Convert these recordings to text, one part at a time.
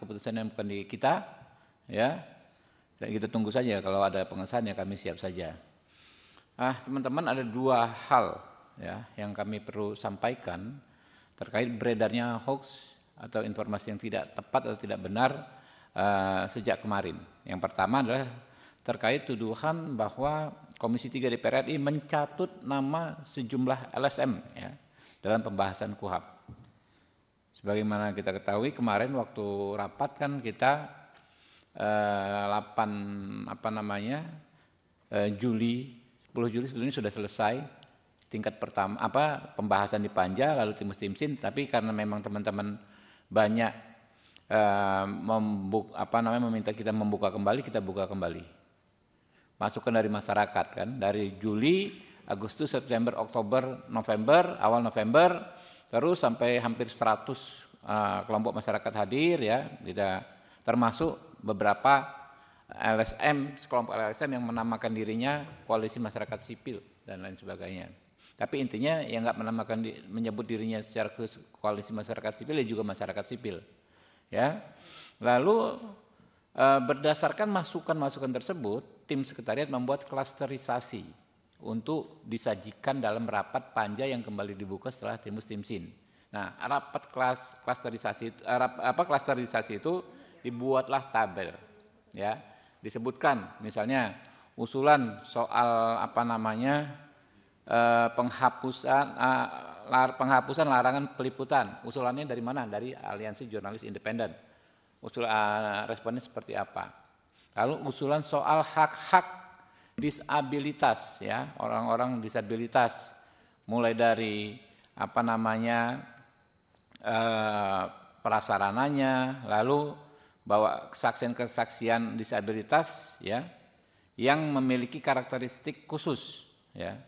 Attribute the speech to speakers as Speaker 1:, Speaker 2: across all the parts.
Speaker 1: keputusan yang bukan di kita, ya. Dan kita tunggu saja kalau ada pengesahan ya kami siap saja. Teman-teman, ada dua hal ya yang kami perlu sampaikan terkait beredarnya hoax atau informasi yang tidak tepat atau tidak benar sejak kemarin. Yang pertama adalah terkait tuduhan bahwa Komisi 3 DPR RI mencatut nama sejumlah LSM ya dalam pembahasan KUHP. Sebagaimana kita ketahui kemarin waktu rapat kan kita 10 Juli sebetulnya sudah selesai tingkat pertama pembahasan di Panja lalu Timsin, tapi karena memang teman-teman banyak meminta kita membuka kembali, kita buka kembali. Masukan dari masyarakat kan, dari Juli, Agustus, September, Oktober, November, awal November, terus sampai hampir 100 kelompok masyarakat hadir ya, kita termasuk beberapa LSM, sekelompok LSM yang menamakan dirinya Koalisi Masyarakat Sipil dan lain sebagainya. Tapi intinya yang nggak menyebut dirinya secara Koalisi Masyarakat Sipil ya juga masyarakat sipil. Ya. Lalu berdasarkan masukan-masukan tersebut, tim sekretariat membuat klasterisasi untuk disajikan dalam rapat Panja yang kembali dibuka setelah Timsin. Nah, rapat klasterisasi itu dibuatlah tabel, ya. Disebutkan misalnya usulan soal penghapusan larangan peliputan. Usulannya dari mana? Dari Aliansi Jurnalis Independen. Responnya seperti apa? Lalu usulan soal hak-hak disabilitas ya, orang-orang disabilitas mulai dari prasarananya, lalu bahwa kesaksian disabilitas ya yang memiliki karakteristik khusus ya.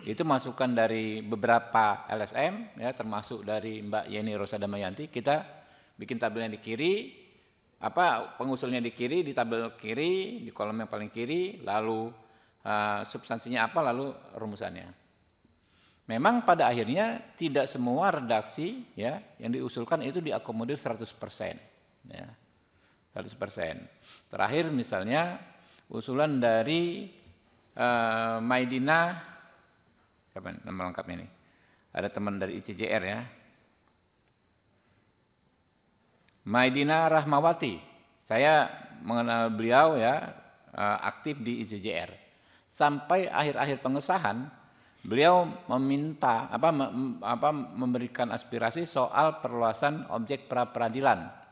Speaker 1: Itu masukan dari beberapa LSM ya, termasuk dari Mbak Yeni Rosadamayanti. Kita bikin tabelnya di kiri, pengusulnya di kiri, di tabel kiri, di kolom yang paling kiri, lalu substansinya apa, lalu rumusannya. Memang pada akhirnya tidak semua redaksi ya yang diusulkan itu diakomodir 100% ya. 100%. Terakhir misalnya usulan dari Maidina, siapa nama lengkapnya ini? Ada teman dari ICJR ya. Maidina Rahmawati. Saya mengenal beliau ya, aktif di ICJR. Sampai akhir-akhir pengesahan beliau meminta memberikan aspirasi soal perluasan objek pra peradilan.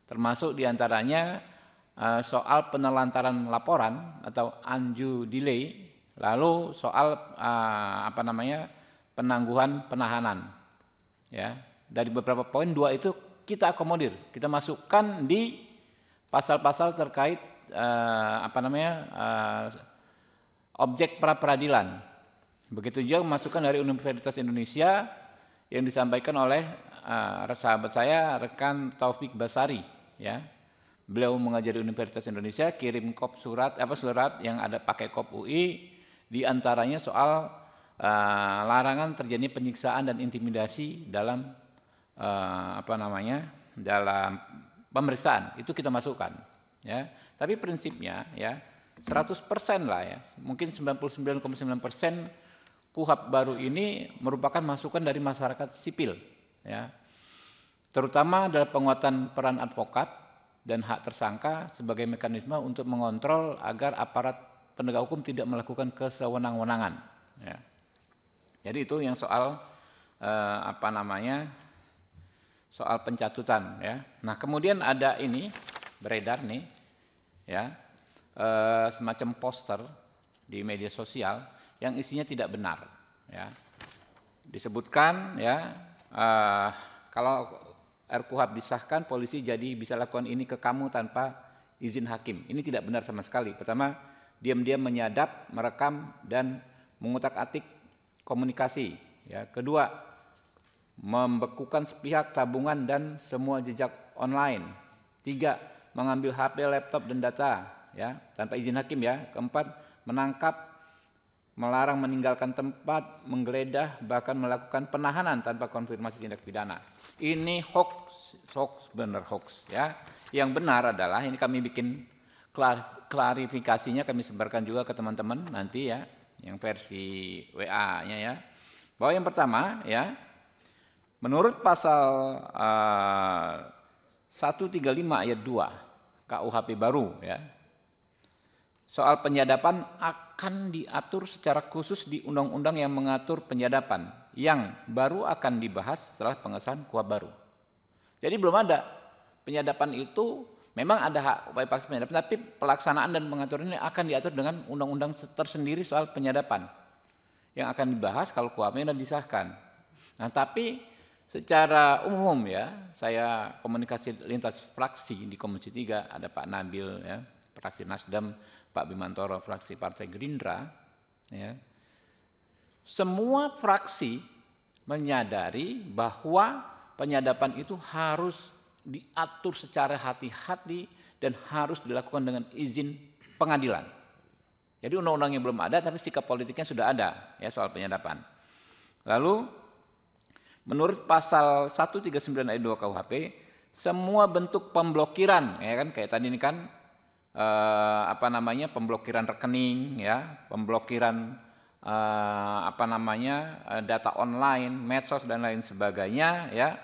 Speaker 1: Termasuk diantaranya soal penelantaran laporan atau undue delay, lalu soal penangguhan penahanan. Ya, dari beberapa poin, 2 itu kita akomodir, kita masukkan di pasal-pasal terkait objek pra peradilan. Begitu juga masukan dari Universitas Indonesia yang disampaikan oleh sahabat saya, rekan Taufik Basari ya. Beliau mengajar di Universitas Indonesia, kirim surat yang ada pakai kop UI, di antaranya soal larangan terjadi penyiksaan dan intimidasi dalam dalam pemeriksaan. Itu kita masukkan ya. Tapi prinsipnya ya 100% lah ya. Mungkin 99,9% KUHP baru ini merupakan masukan dari masyarakat sipil ya. Terutama adalah penguatan peran advokat dan hak tersangka sebagai mekanisme untuk mengontrol agar aparat penegak hukum tidak melakukan kesewenang-wenangan ya. Jadi itu yang soal soal pencatutan ya. Nah, kemudian ada ini beredar nih ya, semacam poster di media sosial yang isinya tidak benar ya. Disebutkan ya, kalau RKUHP disahkan, polisi jadi bisa lakukan ini ke kamu tanpa izin hakim. Ini tidak benar sama sekali. Pertama, diam-diam menyadap, merekam dan mengutak-atik komunikasi ya. Kedua, membekukan sepihak tabungan dan semua jejak online. 3, mengambil HP, laptop dan data ya tanpa izin hakim ya. Keempat, menangkap, melarang meninggalkan tempat, menggeledah, bahkan melakukan penahanan tanpa konfirmasi tindak pidana. Ini hoax benar hoax ya. Yang benar adalah ini kami bikin klarifikasinya, kami sebarkan juga ke teman-teman nanti ya, yang versi WA-nya ya. Bahwa yang pertama ya, menurut pasal 135 ayat 2 KUHP baru ya, soal penyadapan akan diatur secara khusus di undang-undang yang mengatur penyadapan yang baru akan dibahas setelah pengesahan KUHP baru. Jadi belum ada penyadapan itu, memang ada hak upaya paksa penyadapan, tapi pelaksanaan dan pengaturan ini akan diatur dengan undang-undang tersendiri soal penyadapan yang akan dibahas kalau KUHP-nya dan disahkan. Nah, tapi secara umum ya, saya komunikasi lintas fraksi di Komisi 3, ada Pak Nabil ya, fraksi Nasdem, Pak Bimantoro fraksi Partai Gerindra ya. Semua fraksi menyadari bahwa penyadapan itu harus diatur secara hati-hati dan harus dilakukan dengan izin pengadilan. Jadi undang-undangnya belum ada, tapi sikap politiknya sudah ada ya soal penyadapan. Lalu menurut pasal 139 ayat 2 KUHP, semua bentuk pemblokiran ya kan, kayak tadi ini kan pemblokiran rekening ya, pemblokiran data online, medsos dan lain sebagainya ya,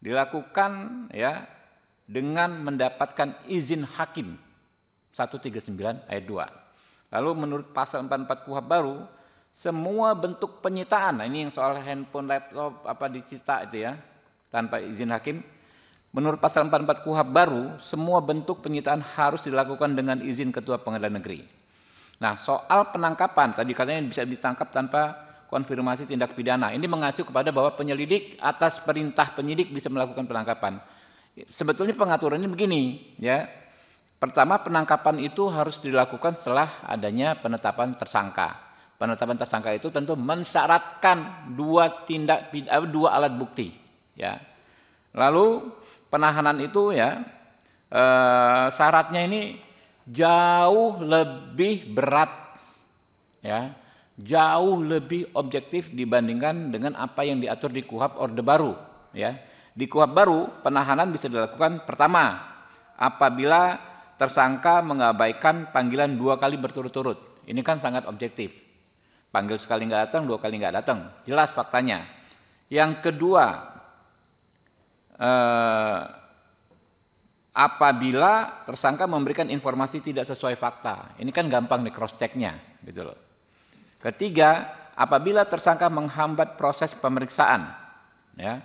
Speaker 1: dilakukan ya dengan mendapatkan izin hakim 139 ayat 2. Lalu menurut pasal 44 KUHP baru, semua bentuk penyitaan, nah ini yang soal handphone, laptop disita itu ya, tanpa izin hakim. Menurut pasal 44 KUHP baru, semua bentuk penyitaan harus dilakukan dengan izin Ketua Pengadilan Negeri. Nah, soal penangkapan, tadi katanya bisa ditangkap tanpa konfirmasi tindak pidana. Ini mengacu kepada bahwa penyelidik atas perintah penyidik bisa melakukan penangkapan. Sebetulnya pengaturannya begini, ya. Pertama, penangkapan itu harus dilakukan setelah adanya penetapan tersangka. Penetapan tersangka itu tentu mensyaratkan dua alat bukti, ya. Lalu penahanan itu ya syaratnya ini jauh lebih berat, ya, jauh lebih objektif dibandingkan dengan apa yang diatur di KUHP Orde Baru. Ya, di KUHP baru penahanan bisa dilakukan pertama apabila tersangka mengabaikan panggilan 2 kali berturut-turut. Ini kan sangat objektif. Panggil sekali nggak datang, 2 kali nggak datang, jelas faktanya. Yang kedua, apabila tersangka memberikan informasi tidak sesuai fakta. Ini kan gampang nih cross check-nya gitu loh. Ketiga, apabila tersangka menghambat proses pemeriksaan, ya.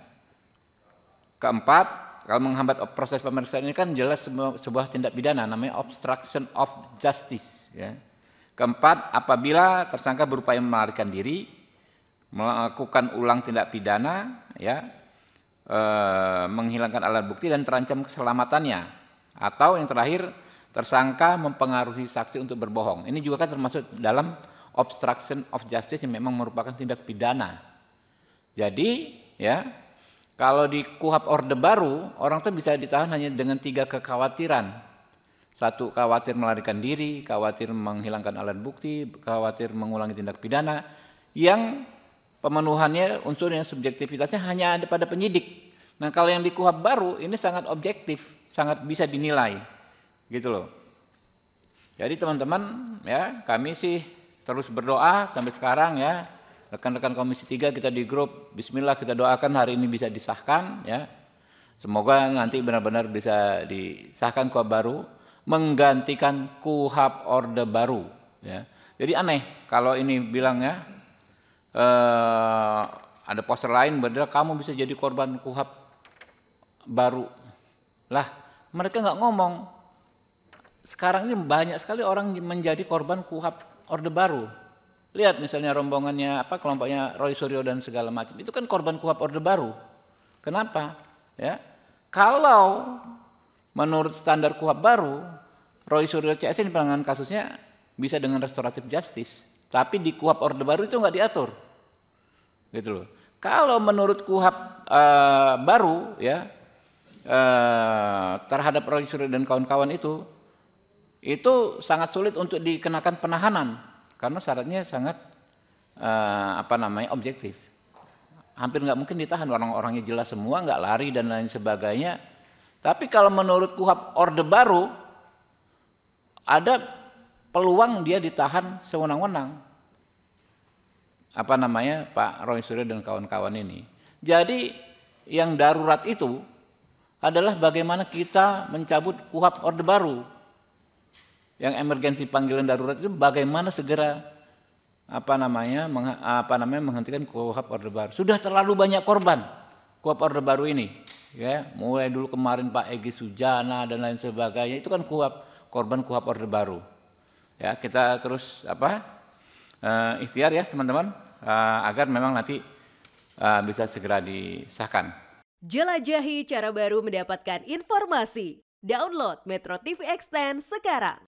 Speaker 1: Keempat, kalau menghambat proses pemeriksaan ini kan jelas sebuah tindak pidana, namanya obstruction of justice, ya. Keempat, apabila tersangka berupaya melarikan diri, melakukan ulang tindak pidana, ya, menghilangkan alat bukti dan terancam keselamatannya, atau yang terakhir tersangka mempengaruhi saksi untuk berbohong. Ini juga kan termasuk dalam obstruction of justice yang memang merupakan tindak pidana. Jadi ya, kalau di KUHP Orde Baru orang tuh bisa ditahan hanya dengan 3 kekhawatiran. 1, khawatir melarikan diri, khawatir menghilangkan alat bukti, khawatir mengulangi tindak pidana, yang pemenuhannya unsur yang subjektivitasnya hanya ada pada penyidik. Nah, kalau yang di KUHP baru ini sangat objektif, sangat bisa dinilai, gitu loh. Jadi teman-teman ya, kami sih terus berdoa sampai sekarang ya, rekan-rekan Komisi 3 kita di grup, Bismillah kita doakan hari ini bisa disahkan ya. Semoga nanti benar-benar bisa disahkan KUHP baru, menggantikan KUHP Orde Baru. Ya. Jadi aneh kalau ini bilangnya. Ada poster lain berdua kamu bisa jadi korban KUHP baru. Lah, mereka nggak ngomong. Sekarang ini banyak sekali orang menjadi korban KUHP Orde Baru. Lihat misalnya rombongannya kelompoknya Roy Suryo dan segala macam. Itu kan korban KUHP Orde Baru. Kenapa? Ya. Kalau menurut standar KUHP baru, Roy Suryo CS ini penanganan kasusnya bisa dengan restoratif justice. Tapi di KUHP Orde Baru itu nggak diatur, gitu loh. Kalau menurut KUHP baru, ya, terhadap Roy Suryo dan kawan-kawan itu sangat sulit untuk dikenakan penahanan karena syaratnya sangat objektif. hampir nggak mungkin ditahan, orang-orangnya jelas semua, nggak lari dan lain sebagainya. Tapi kalau menurut KUHP Orde Baru, ada peluang dia ditahan sewenang-wenang. Apa namanya, Pak Roy Suryo dan kawan-kawan ini. Jadi yang darurat itu adalah bagaimana kita mencabut KUHP Orde Baru. Yang emergensi panggilan darurat itu bagaimana segera menghentikan KUHP Orde Baru. Sudah terlalu banyak korban KUHP Orde Baru ini, ya. Mulai dulu kemarin Pak Egy Sujana dan lain sebagainya, itu kan korban KUHP Orde Baru. Ya, kita terus ikhtiar ya teman-teman, agar memang nanti bisa segera disahkan.
Speaker 2: Jelajahi cara baru mendapatkan informasi. Download Metro TV Extend sekarang.